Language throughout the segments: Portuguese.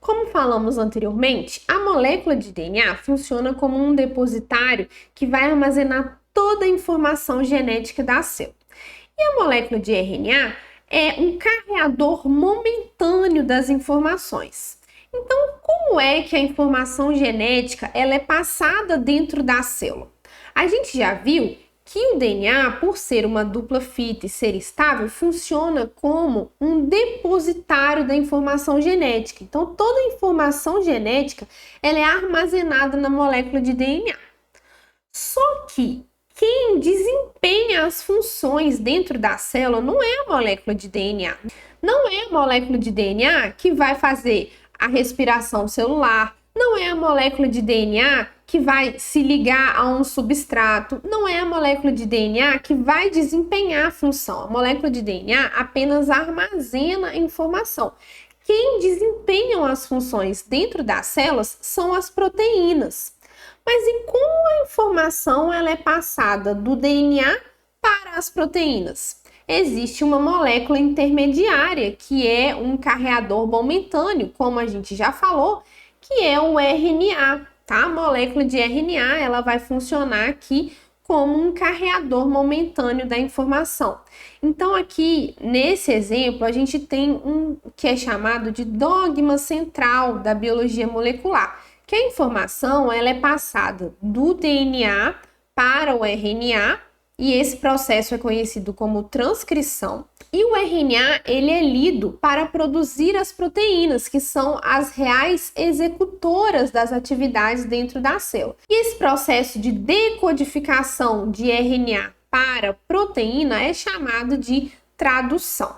Como falamos anteriormente, a molécula de DNA funciona como um depositário que vai armazenar toda a informação genética da célula. E a molécula de RNA é um carreador momentâneo das informações. Então, como é que a informação genética ela é passada dentro da célula? A gente já viu que o DNA, por ser uma dupla fita e ser estável, funciona como um depositário da informação genética. Então, toda a informação genética ela é armazenada na molécula de DNA. Só que quem desempenha as funções dentro da célula não é a molécula de DNA. Não é a molécula de DNA que vai fazer a respiração celular, não é a molécula de DNA que vai se ligar a um substrato, não é a molécula de DNA que vai desempenhar a função. A molécula de DNA apenas armazena a informação. Quem desempenham as funções dentro das células são as proteínas. Mas e como a informação ela é passada do DNA para as proteínas? Existe uma molécula intermediária que é um carreador momentâneo, como a gente já falou, que é o RNA, tá? A molécula de RNA, ela vai funcionar aqui como um carreador momentâneo da informação. Então, aqui, nesse exemplo, a gente tem um que é chamado de dogma central da biologia molecular, que a informação ela é passada do DNA para o RNA, e esse processo é conhecido como transcrição. E o RNA ele é lido para produzir as proteínas, que são as reais executoras das atividades dentro da célula. E esse processo de decodificação de RNA para proteína é chamado de tradução.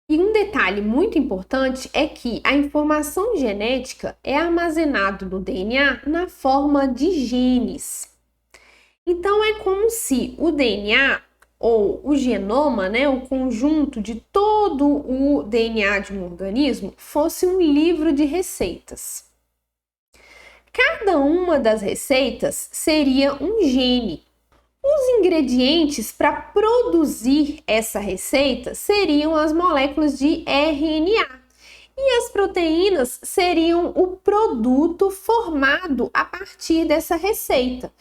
E um detalhe muito importante é que a informação genética é armazenada no DNA na forma de genes. Então, é como se o DNA ou o genoma, o conjunto de todo o DNA de um organismo, fosse um livro de receitas. Cada uma das receitas seria um gene. Os ingredientes para produzir essa receita seriam as moléculas de RNA. E as proteínas seriam o produto formado a partir dessa receita.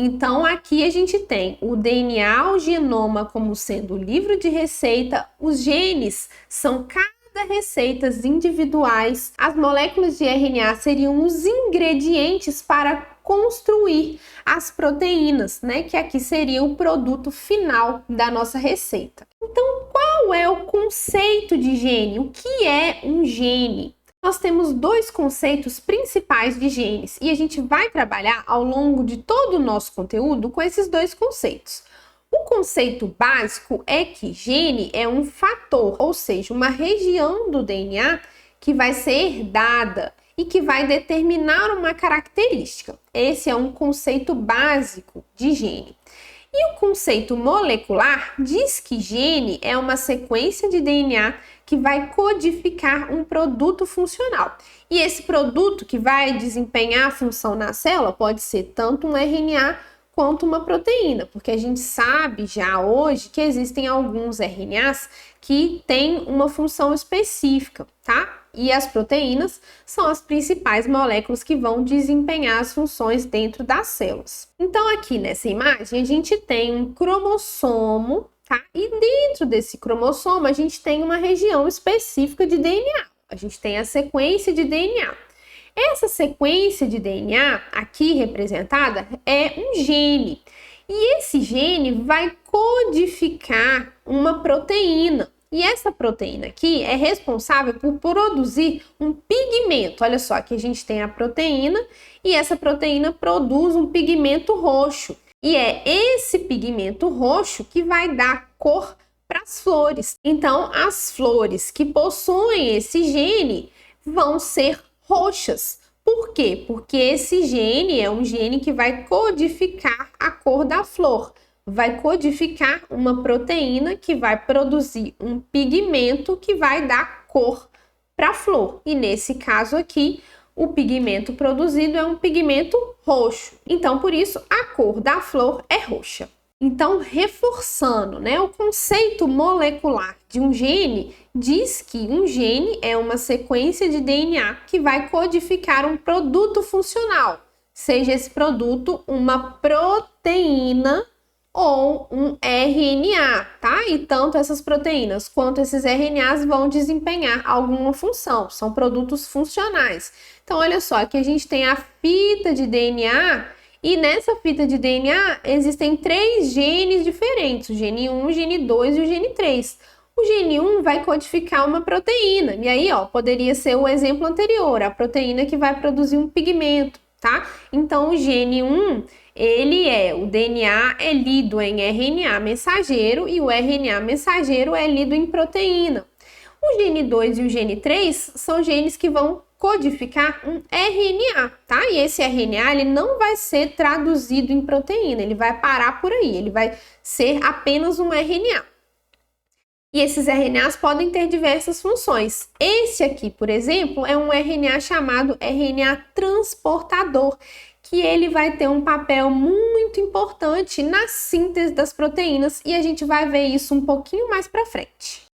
Então, aqui a gente tem o DNA, o genoma como sendo o livro de receita, os genes são cada receitas individuais, as moléculas de RNA seriam os ingredientes para construir as proteínas, que aqui seria o produto final da nossa receita. Então, qual é o conceito de gene? O que é um gene? Nós temos dois conceitos principais de genes e a gente vai trabalhar ao longo de todo o nosso conteúdo com esses dois conceitos. O conceito básico é que gene é um fator, ou seja, uma região do DNA que vai ser herdada e que vai determinar uma característica. Esse é um conceito básico de gene. E o conceito molecular diz que gene é uma sequência de DNA que vai codificar um produto funcional. E esse produto que vai desempenhar a função na célula pode ser tanto um RNA quanto uma proteína, porque a gente sabe já hoje que existem alguns RNAs que têm uma função específica, tá? E as proteínas são as principais moléculas que vão desempenhar as funções dentro das células. Então, aqui nessa imagem, a gente tem um cromossomo, tá? E dentro desse cromossomo, a gente tem uma região específica de DNA. A gente tem a sequência de DNA. Essa sequência de DNA, aqui representada, é um gene. E esse gene vai codificar uma proteína. E essa proteína aqui é responsável por produzir um pigmento. Olha só, aqui a gente tem a proteína e essa proteína produz um pigmento roxo. E é esse pigmento roxo que vai dar cor para as flores. Então, as flores que possuem esse gene vão ser roxas. Por quê? Porque esse gene é um gene que vai codificar a cor da flor. Vai codificar uma proteína que vai produzir um pigmento que vai dar cor para a flor. E nesse caso aqui, o pigmento produzido é um pigmento roxo. Então, por isso, a cor da flor é roxa. Então, reforçando, né, o conceito molecular de um gene diz que um gene é uma sequência de DNA que vai codificar um produto funcional, seja esse produto uma proteína ou um RNA, tá? E tanto essas proteínas quanto esses RNAs vão desempenhar alguma função, são produtos funcionais. Então, olha só, aqui a gente tem a fita de DNA. E nessa fita de DNA existem 3 genes diferentes, o gene 1, o gene 2 e o gene 3. O gene 1 vai codificar uma proteína, e aí, ó, poderia ser o exemplo anterior, a proteína que vai produzir um pigmento, tá? Então, o gene 1, o DNA é lido em RNA mensageiro e o RNA mensageiro é lido em proteína. O gene 2 e o gene 3 são genes que vão codificar um RNA, tá? E esse RNA ele não vai ser traduzido em proteína, ele vai parar por aí, ele vai ser apenas um RNA. E esses RNAs podem ter diversas funções. Esse aqui, por exemplo, é um RNA chamado RNA transportador, que ele vai ter um papel muito importante na síntese das proteínas e a gente vai ver isso um pouquinho mais para frente.